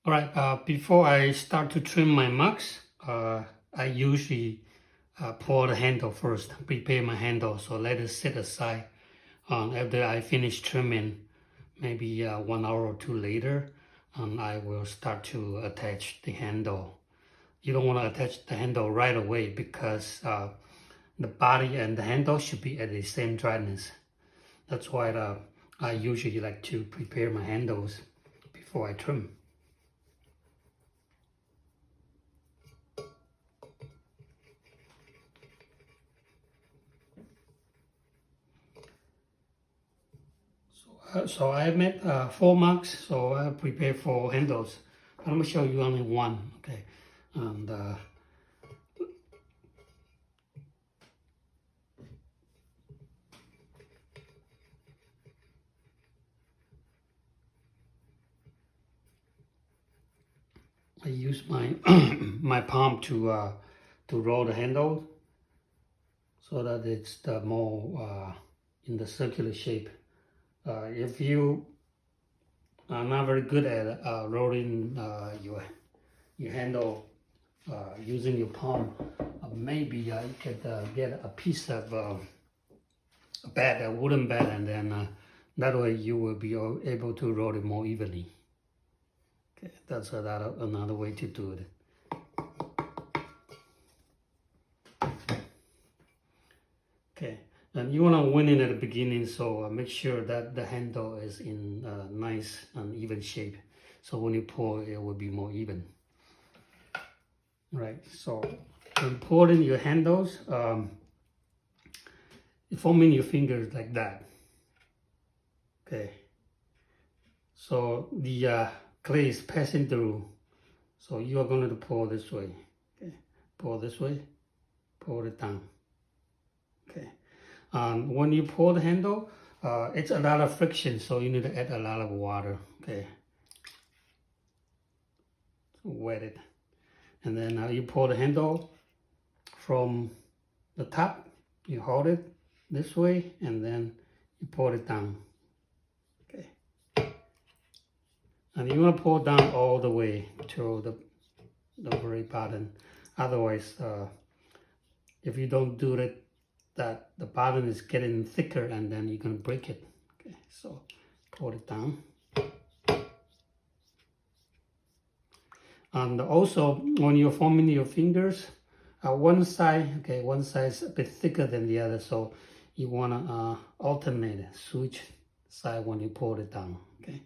All right, before I start to trim my mugs, I usually pour the handle first, prepare my handle, so let it sit aside. After I finish trimming, maybe 1 hour or 2 later, I will start to attach the handle. You don't want to attach the handle right away because the body and the handle should be at the same dryness. That's why I usually like to prepare my handles before I trim. So I made 4 mugs, so I prepare 4 handles. I'm going to show you only one, okay? And I use my my palm to roll the handle so that it's the more in the circular shape. If you are not very good at rolling your handle using your palm, maybe you could get a piece of a wooden bed, and then that way you will be able to roll it more evenly. Okay, that's another way to do it. Okay, and you want to win it at the beginning, so make sure that the handle is in nice and even shape. So when you pour, it will be more even. Right, so when pouring your handles, forming your fingers like that. Okay, so the clay is passing through, so you are going to pour this way. Okay, pour this way, pour it down. Okay, when you pour the handle, it's a lot of friction, so you need to add a lot of water. Okay, wet it, and then you pour the handle from the top. You hold it this way, and then you pour it down. Okay, and you want to pour down all the way to the very bottom. Otherwise, if you don't do it, that the bottom is getting thicker, and then you're gonna break it. Okay, so pour it down. And also, when you're forming your fingers, one side is a bit thicker than the other, so you wanna alternate, switch side when you pour it down. Okay.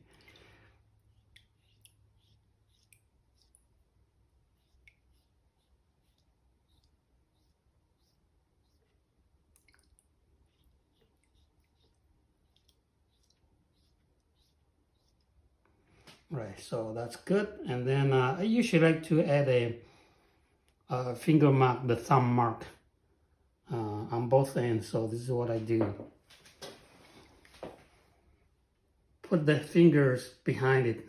Right, so that's good. And then I usually like to add a finger mark, the thumb mark, on both ends. So this is what I do. Put the fingers behind it,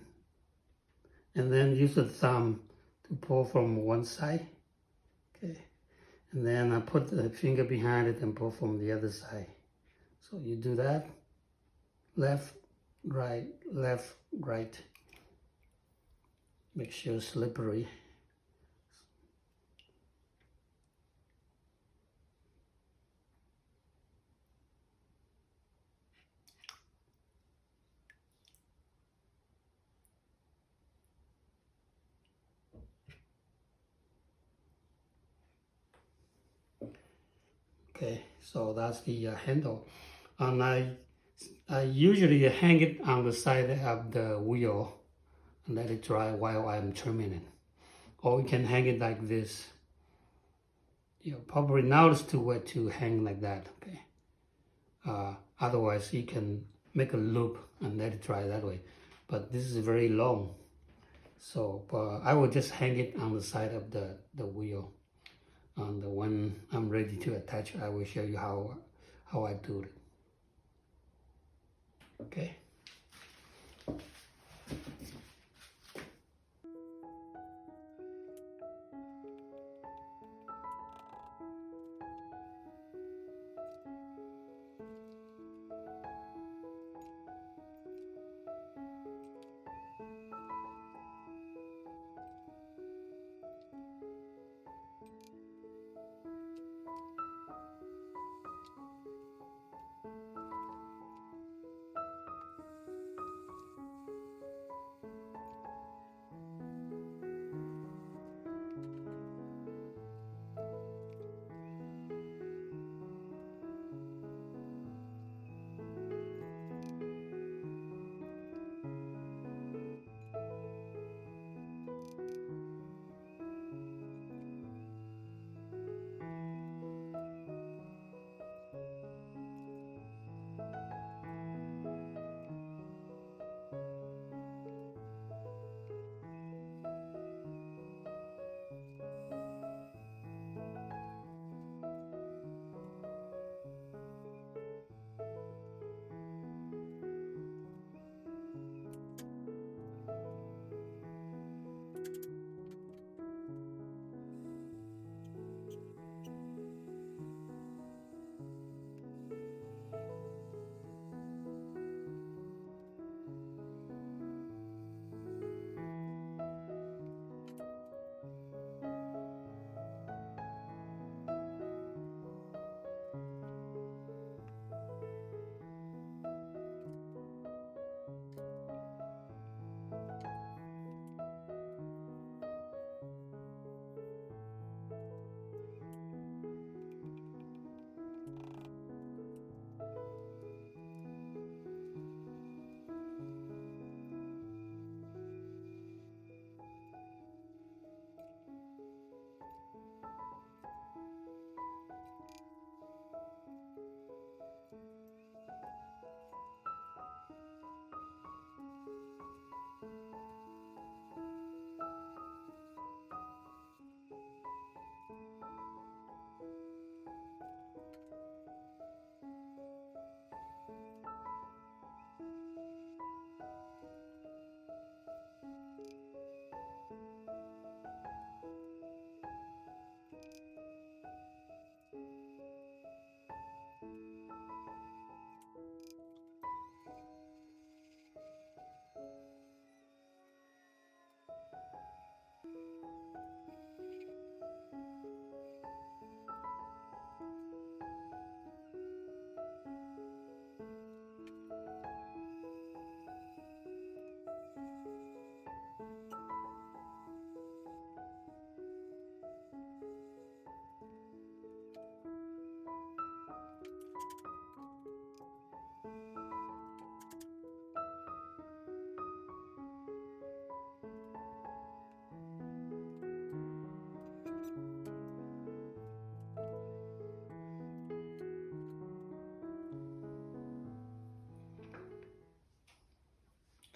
and then use the thumb to pull from one side. Okay, and then I put the finger behind it and pull from the other side. So you do that, left, right, left, right. Make sure it's slippery. Okay, so that's the handle, and I usually hang it on the side of the wheel and let it dry while I'm trimming it. Or you can hang it like this. Probably now it's too wet to hang like that. Okay. Otherwise, you can make a loop and let it dry that way. But this is very long, so I will just hang it on the side of the wheel. And when I'm ready to attach, I will show you how I do it. Okay.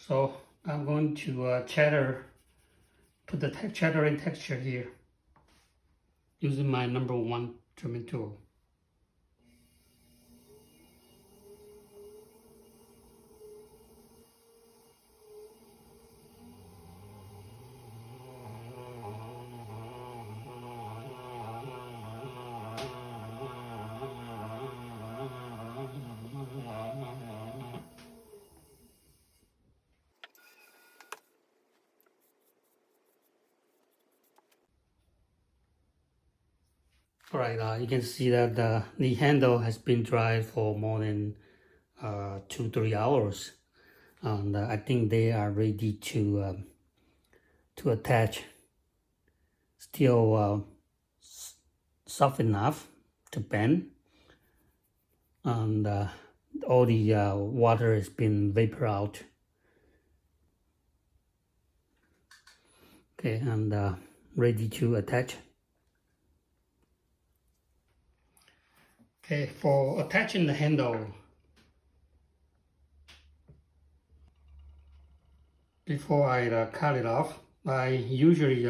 So I'm going to put the chattering texture here using my #1 trimming tool. Alright, you can see that the handle has been dried for more than 2-3 hours, and I think they are ready to attach. Still soft enough to bend, and all the water has been vapor out. Okay, and ready to attach. Okay, for attaching the handle, before I cut it off, I usually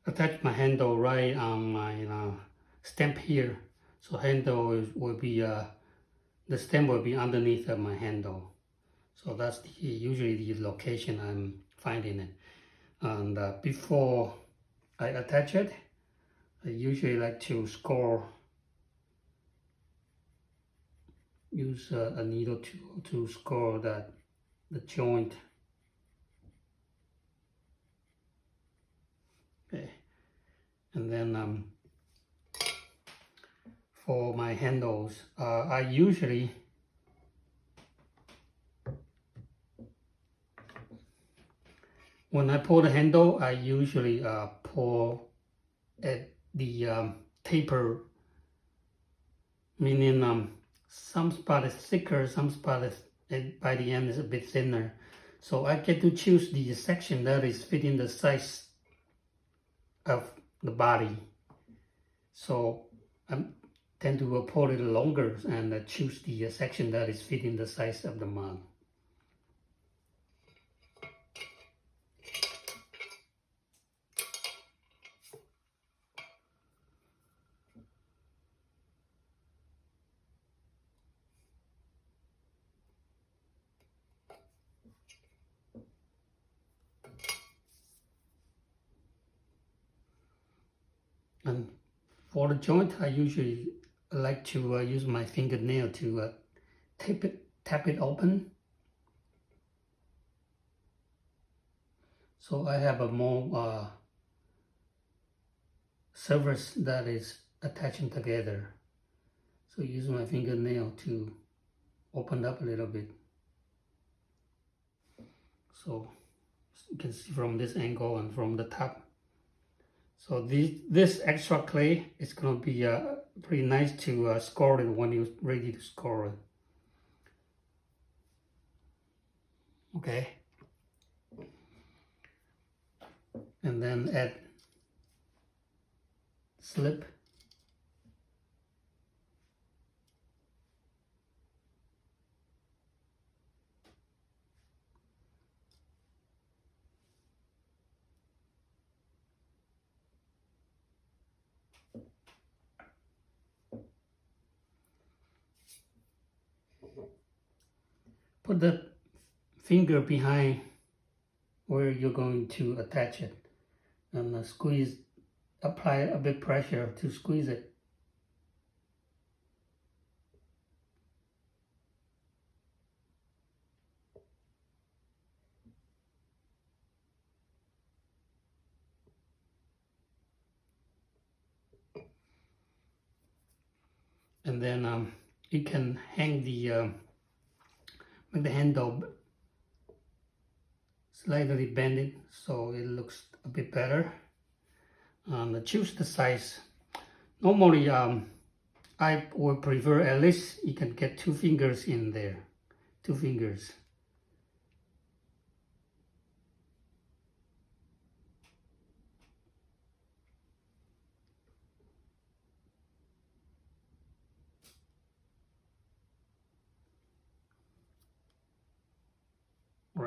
attach my handle right on my stamp here. So handle will be, the stamp will be underneath my handle. So that's usually the location I'm finding it. And before I attach it, I usually like to score. Use a needle to score the joint. Okay, and then for my handles, I usually when I pull the handle, I usually pull at the taper, meaning some spot is thicker, some spot is by the end is a bit thinner. So I get to choose the section that is fitting the size of the body. So I tend to pull it longer and choose the section that is fitting the size of the mug. And for the joint, I usually like to use my fingernail to tap it open. So I have a more surface that is attaching together. So use my fingernail to open up a little bit. So you can see from this angle and from the top. So this extra clay is going to be pretty nice to score it when you're ready to score it. Okay. And then add slip. Put the finger behind where you're going to attach it and squeeze, apply a bit pressure to squeeze it. And then you can hang make the handle slightly bend it so it looks a bit better. And choose the size. Normally, I would prefer at least you can get 2 fingers in there, 2 fingers.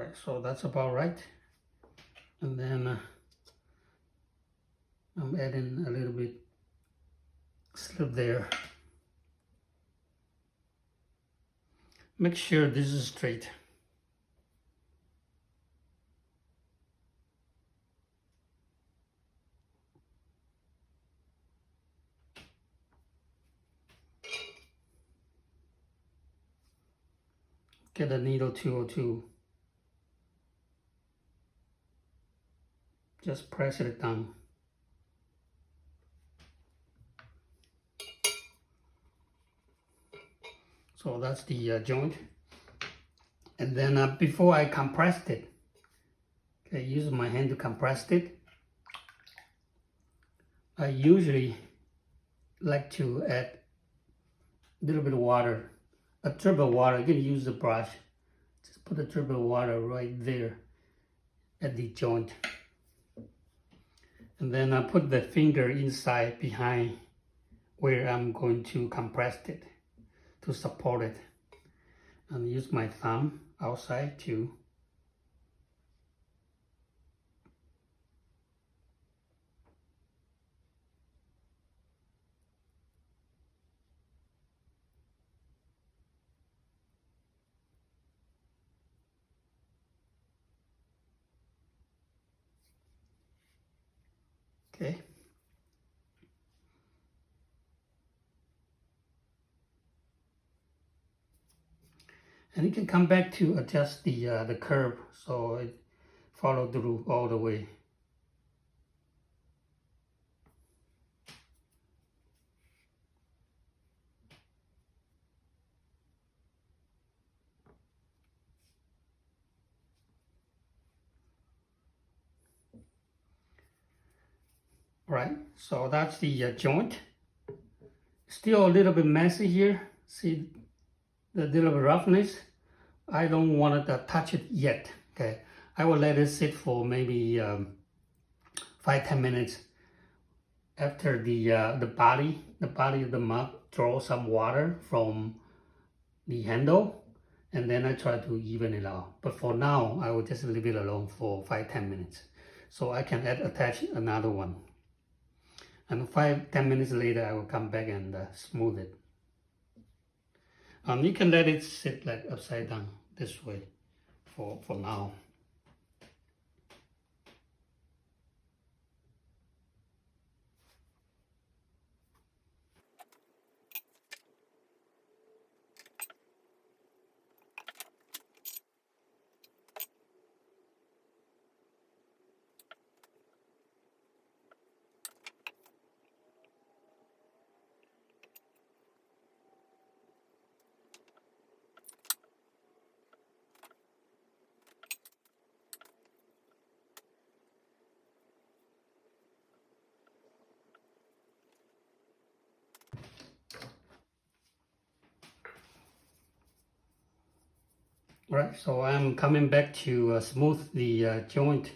Alright, so that's about right. And then I'm adding a little bit slip there. Make sure this is straight. Get a needle 202. Just press it down. So that's the joint. And then before I compressed it, okay, use my hand to compress it. I usually like to add a little bit of water, a drip of water. You can use the brush. Just put a drip of water right there at the joint. And then I put the finger inside behind where I'm going to compress it to support it. And use my thumb outside too. Okay. And you can come back to adjust the curve so it follow through all the way. Right, so that's the joint. Still a little bit messy here. See the little bit roughness. I don't want to touch it yet. Okay, I will let it sit for maybe 5-10 minutes. After the body of the mug draw some water from the handle, and then I try to even it out. But for now, I will just leave it alone for 5-10 minutes, so I can attach another one. And 5-10 minutes later, I will come back and smooth it. You can let it sit like upside down this way for now. Right, so I'm coming back to smooth the joint.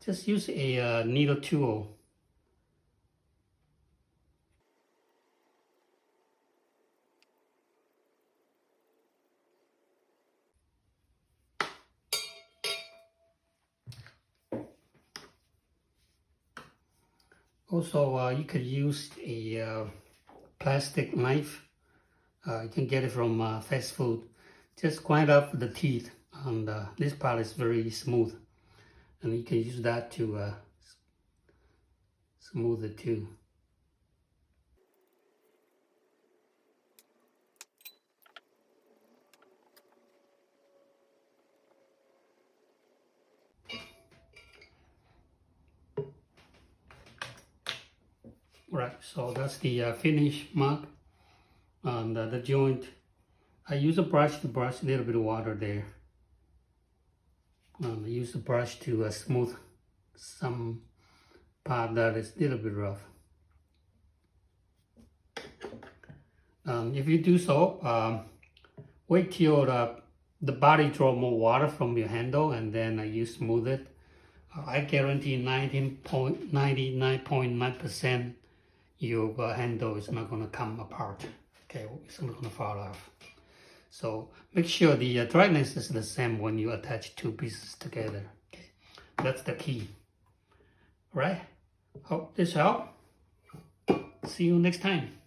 Just use a needle tool. Also, you could use a plastic knife. You can get it from fast food. Just grind up the teeth, and this part is very smooth, and you can use that to smooth it too. Right, so that's the finished mug and the joint. I use a brush to brush a little bit of water there. I use the brush to smooth some part that is a little bit rough. If you do so, wait till the body draw more water from your handle, and then you smooth it. I guarantee 99.9% your handle is not going to come apart. Okay, it's not going to fall off. So make sure the dryness is the same when you attach two pieces together. Okay, that's the key. All right, hope this helped. See you next time.